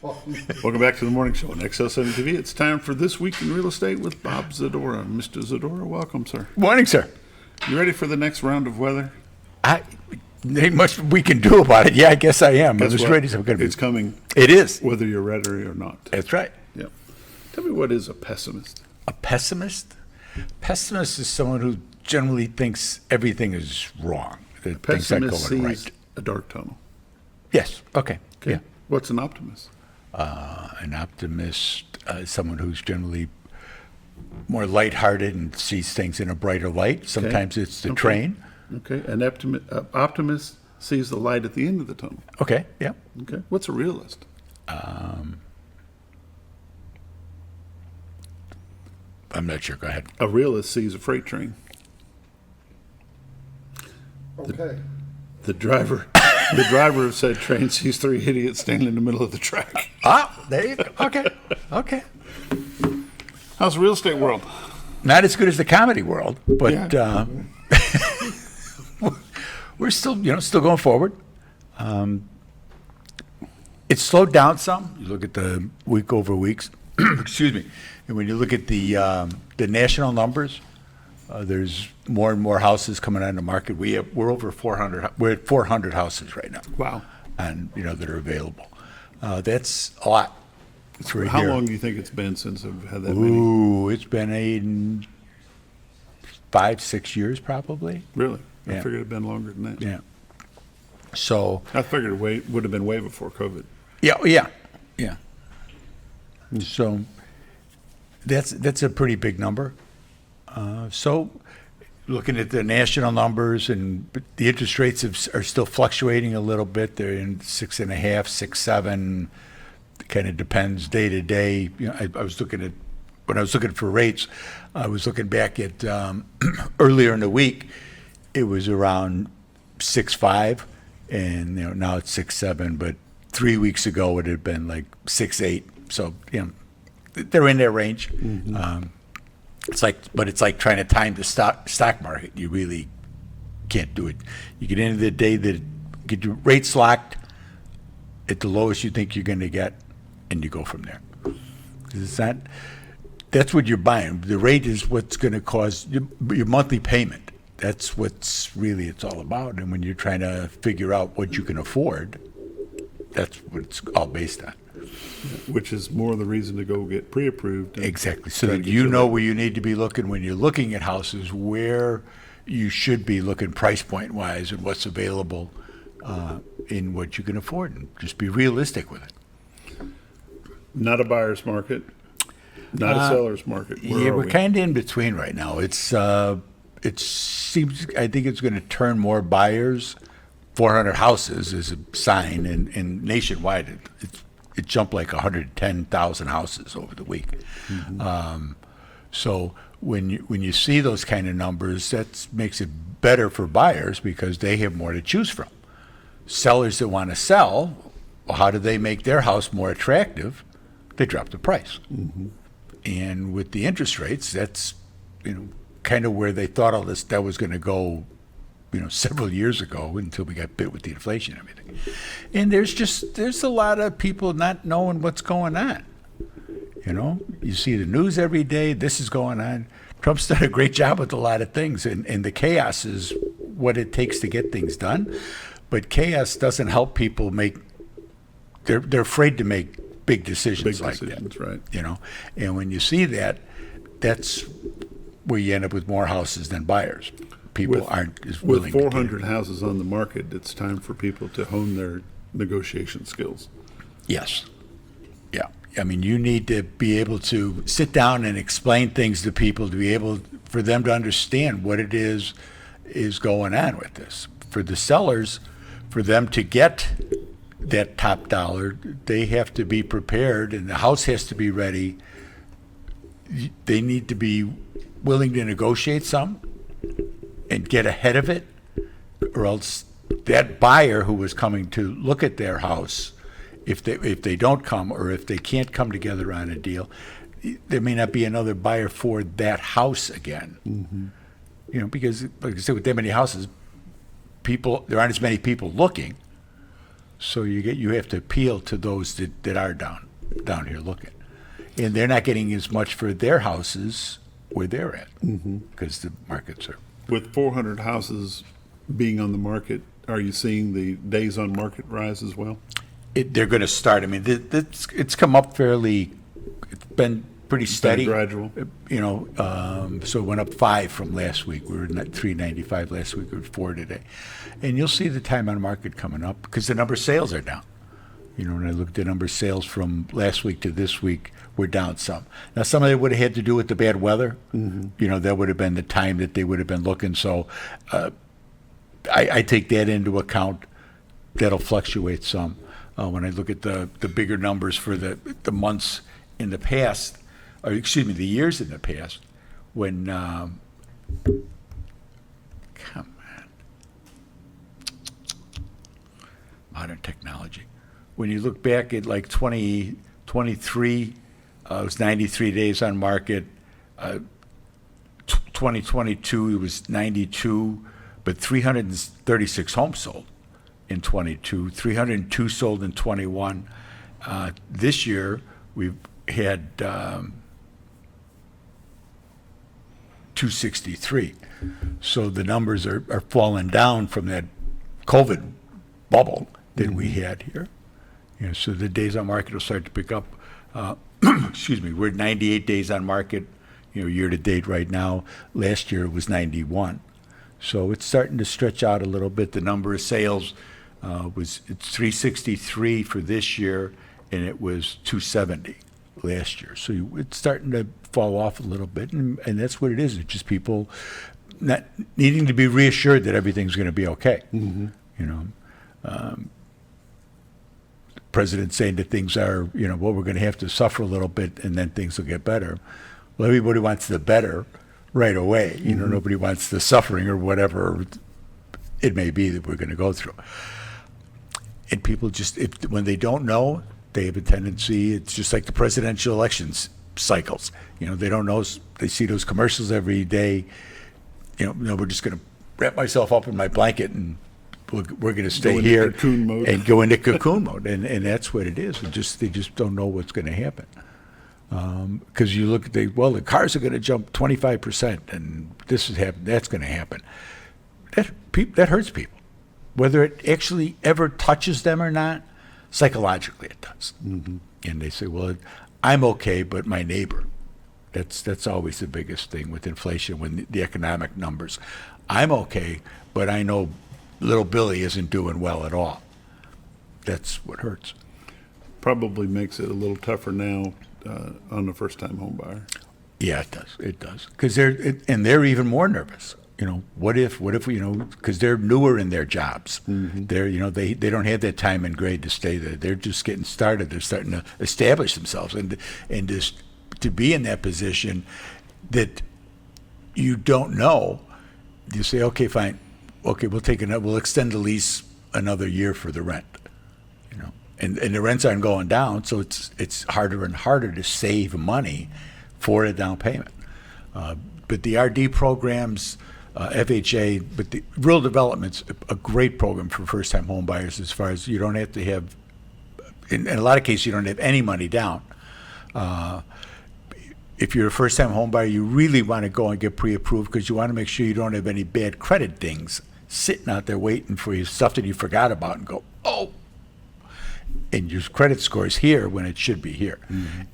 Welcome back to the morning show on XL7 TV. It's time for This Week in Real Estate with Bob Zadora. Mr. Zadora, welcome, sir. Morning, sir. You ready for the next round of weather? Ain't much we can do about it. Yeah, I guess I am. Guess was what? ready. So I'm gonna be. It's coming, It is. whether you're ready or not. That's right. Yeah. Tell me, what is a pessimist? A pessimist? Pessimist is someone who generally thinks everything is wrong. That things aren't Pessimist going sees right. a dark tunnel. Yes. Okay. Okay. Yeah. What's an optimist? An optimist is someone who's generally more lighthearted and sees things in a brighter light. Sometimes it's the Okay. train. Okay. An optimist sees the light at the end of the tunnel. Okay. Yeah. Okay. What's a realist? I'm not sure. Go ahead. A realist sees a freight train. Okay. The driver of said train sees three idiots standing in the middle of the track. Ah, there you go. Okay. Okay. How's the real estate world? Not as good as the comedy world, but Yeah. we're still, still going forward. It's slowed down some. You look at the week over weeks. Excuse me. And when you look at the national numbers, there's more and more houses coming on the market. We're over 400. We're at 400 houses right now. Wow. And that are available. That's a lot. It's right How here. long do you think it's been since I've had that many? Ooh, it's been 5-6 years probably. Really? I Yeah. figured it'd been longer than that. Yeah. So I figured it would have been way before COVID. yeah. So that's a pretty big number. So looking at the national numbers, but the interest rates are still fluctuating a little bit. They're in 6.5, 6, 7. Kind of depends day to day. I was looking at when I was looking for rates. I was looking back at earlier in the week. It was around 6.5, and now it's 6.7. But 3 weeks ago it had been like 6.8. So they're in their range. Mm-hmm. It's like trying to time the stock market. You really can't do it. You get into the day that get your rates locked at the lowest you think you're going to get, and you go from there. It's not. That's what you're buying. The rate is what's going to cause your monthly payment. That's what's really it's all about. And when you're trying to figure out what you can afford, that's what it's all based on. Which is more the reason to go get pre-approved. and Exactly. So try that to get you know rate. where you need to be looking when you're looking at houses, where you should be looking price point wise and what's available in what you can afford, and just be realistic with it. Not a buyer's market, not a seller's market. Where Yeah, are we're we? kind of in between right now. It seems I think it's going to turn more buyers. 400 houses is a sign, and nationwide it jumped like 110,000 houses over the week. Mm-hmm. So when you see those kind of numbers, that makes it better for buyers because they have more to choose from. Sellers that want to sell, well, how do they make their house more attractive? They drop the price. Mm-hmm. And with the interest rates, that's kind of where they thought all this that was going to go, several years ago until we got bit with the inflation and everything. And there's a lot of people not knowing what's going on. You see the news every day. This is going on. Trump's done a great job with a lot of things, and the chaos is what it takes to get things done. But chaos doesn't help people make. They're afraid to make big decisions Big like decisions, that. right. And when you see that, that's where you end up with more houses than buyers. People aren't as willing. With 400 houses on the market, it's time for people to hone their negotiation skills. Yes. Yeah. I mean, you need to be able to sit down and explain things to people to be able for them to understand what it is going on with this. For the sellers, for them to get that top dollar, they have to be prepared, and the house has to be ready. They need to be willing to negotiate some and get ahead of it, or else that buyer who was coming to look at their house, if they don't come, or if they can't come together on a deal, there may not be another buyer for that house again. Mm-hmm. Because like I said, with that many houses, there aren't as many people looking. So you have to appeal to those that are down here looking. And they're not getting as much for their houses where they're at because the markets are. With 400 houses being on the market, are you seeing the days on market rise as well? They're going to start. I mean, it's come up fairly. It's been pretty steady. gradual. So it went up 5 from last week. We were at 395 last week. We were 4 today, and you'll see the time on market coming up because the number of sales are down. When I looked at the number of sales from last week to this week, we're down some. Now, some of it would have had to do with the bad weather. That would have been the time that they would have been looking. So I take that into account. That'll fluctuate some. When I look at the bigger numbers for the months in the past, or excuse me, the years in the past, when, come on, modern technology. When you look back at like 2023, it was 93 days on market. 2022, it was 92, but 336 homes sold in 22, 302 sold in 21. This year, we've had 263. So the numbers are falling down from that COVID bubble that we had here. So the days on market will start to pick up. Excuse me, we're at 98 days on market, year to date right now. Last year it was 91. So it's starting to stretch out a little bit. The number of sales it's 363 for this year, and it was 270 last year. So it's starting to fall off a little bit, and that's what it is. It's just people not needing to be reassured that everything's going to be okay. President saying that things are, we're going to have to suffer a little bit and then things will get better. Well, everybody wants the better right away. Nobody wants the suffering or whatever it may be that we're going to go through. And people just, when they don't know, they have a tendency, it's just like the presidential elections cycles. They don't know, they see those commercials every day. We're just going to wrap myself up in my blanket and we're going to stay here cocoon mode. And go into cocoon mode, and that's what it is. They just don't know what's going to happen. Because you look at the cars are going to jump 25%, and this is happening. That's going to happen. That hurts people, whether it actually ever touches them or not. Psychologically, it does. And they say, "Well, I'm okay, but my neighbor." That's always the biggest thing with inflation. When the economic numbers, I'm okay, but I know little Billy isn't doing well at all. That's what hurts. Probably makes it a little tougher now on the first-time home buyer. Yeah, it does. It does. Because they're even more nervous. What if because they're newer in their jobs. They're, they don't have that time and grade to stay there. They're just getting started. They're starting to establish themselves. And just to be in that position that you don't know, you say, okay, fine. Okay, we'll extend the lease another year for the rent, and the rents aren't going down, so it's harder and harder to save money for a down payment. But the RD programs, FHA, but the rural development's a great program for first-time home buyers as far as you don't have to have, in a lot of cases, you don't have any money down. If you're a first-time home buyer, you really want to go and get pre-approved because you want to make sure you don't have any bad credit things sitting out there waiting for you, stuff that you forgot about, and go, oh, and your credit score is here when it should be here.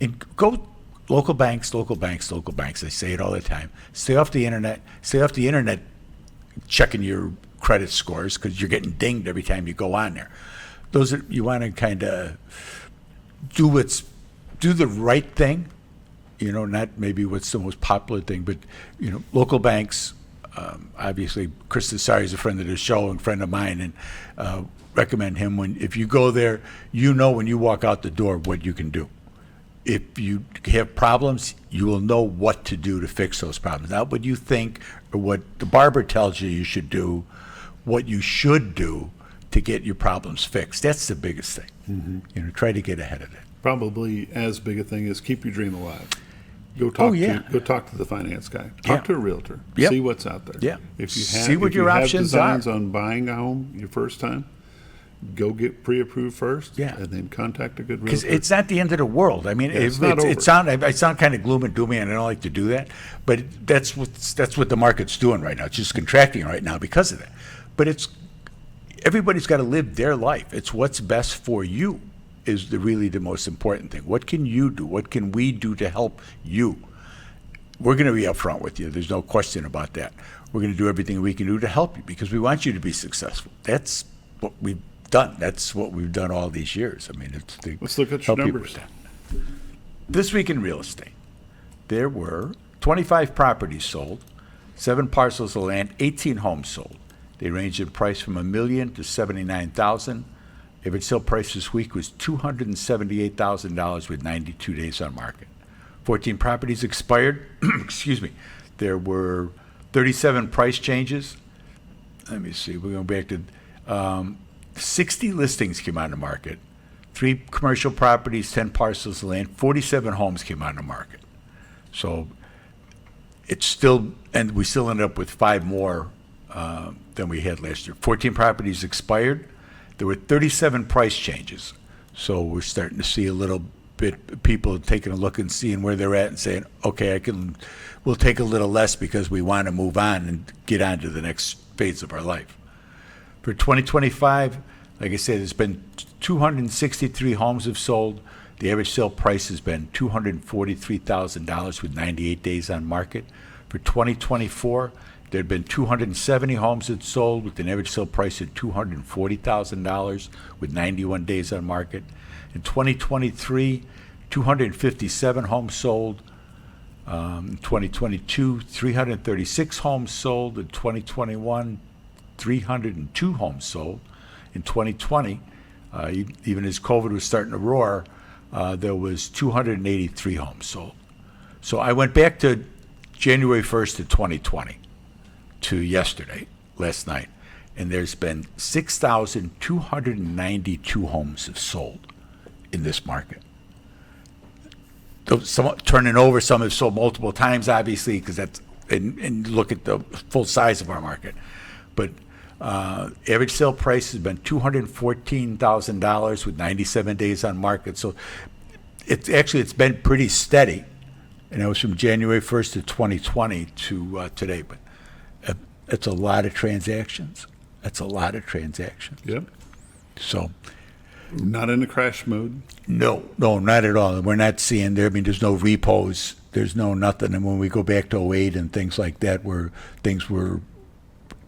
And go local banks. I say it all the time. Stay off the internet checking your credit scores because you're getting dinged every time you go on there. You want to kind of do the right thing. Not maybe what's the most popular thing, but, local banks, obviously, Chris Desari is a friend of the show and friend of mine, and recommend him. If you go there, when you walk out the door what you can do. If you have problems, you will know what to do to fix those problems. Not what you think or what the barber tells you should do, what you should do to get your problems fixed. That's the biggest thing. Try to get ahead of it. Probably as big a thing as keep your dream alive. Go talk to the finance guy. Talk to a realtor. Yep. See what's out there. Yeah. If you See what your options designs are. on buying a home your first time, go get pre-approved first. Yeah. And then contact a good Because realtor. it's not the end of the world. I mean, Yeah, it's not over. I sound kind of gloom and doomy, and I don't like to do that. But that's what the market's doing right now. It's just contracting right now because of that. But everybody's got to live their life. It's what's best for you is really the most important thing. What can you do? What can we do to help you? We're going to be upfront with you. There's no question about that. We're going to do everything we can do to help you because we want you to be successful. That's what we've done. That's what we've done all these years. I mean, Let's look at your help people numbers. with that. This week in real estate, there were 25 properties sold, 7 parcels of land, 18 homes sold. They ranged in price from $1 million to $79,000. Average sale price this week was $278,000 with 92 days on market. 14 properties expired. Excuse me. There were 37 price changes. Let me see. We're going back to 60 listings came on the market. 3 commercial properties, 10 parcels of land, 47 homes came on the market. So it's still, and we still ended up with 5 more than we had last year. 14 properties expired. There were 37 price changes. So we're starting to see a little bit people taking a look and seeing where they're at and saying, okay, we'll take a little less because we want to move on and get on to the next phase of our life. For 2025, like I said, there's been 263 homes have sold. The average sale price has been $243,000 with 98 days on market. For 2024, there had been 270 homes that sold with an average sale price of $240,000 with 91 days on market. In 2023, 257 homes sold. In 2022, 336 homes sold. In 2021, 302 homes sold. In 2020, even as COVID was starting to roar, there was 283 homes sold. So I went back to January 1st of 2020 to yesterday, last night, and there's been 6,292 homes have sold in this market. Some turning over, some have sold multiple times, obviously, because that's, and look at the full size of our market. But average sale price has been $214,000 with 97 days on market. So it's been pretty steady. And it was from January 1st of 2020 to today. But it's a lot of transactions. That's a lot of transactions. Yep. So Not in a crash mode. no, not at all. We're not seeing there. I mean, there's no repos. There's no nothing. And when we go back to 2008 and things like that, where things were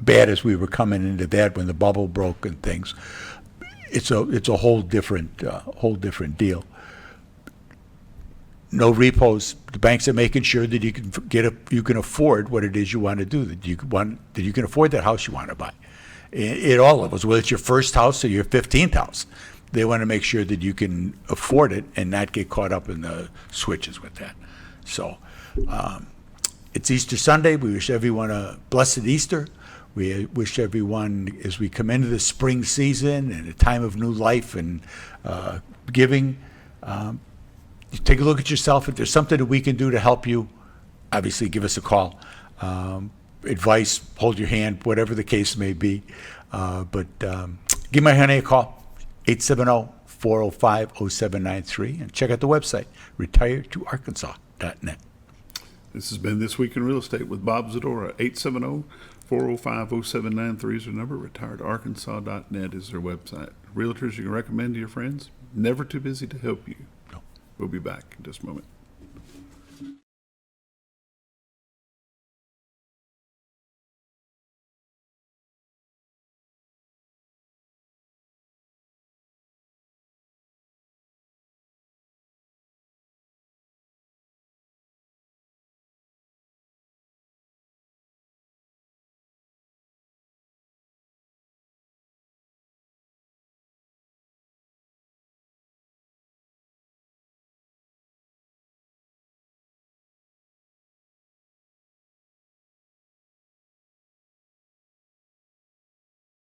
bad as we were coming into that when the bubble broke and things, it's a whole different deal. No repos. The banks are making sure that you can you can afford what it is you want to do. That you can afford that house you want to buy. At all levels, whether it's your first house or your 15th house, they want to make sure that you can afford it and not get caught up in the switches with that. So it's Easter Sunday. We wish everyone a blessed Easter. We wish everyone, as we come into the spring season and a time of new life and giving, you take a look at yourself. If there's something that we can do to help you, obviously give us a call. Advice, hold your hand, whatever the case may be. But give my honey a call, 870-405-0793, and check out the website, retiredtoarkansas.net. This has been This Week in Real Estate with Bob Zadora. 870-405-0793 is their number. Retiredarkansas.net is their website. Realtors you can recommend to your friends. Never too busy to help you. No. We'll be back in just a moment.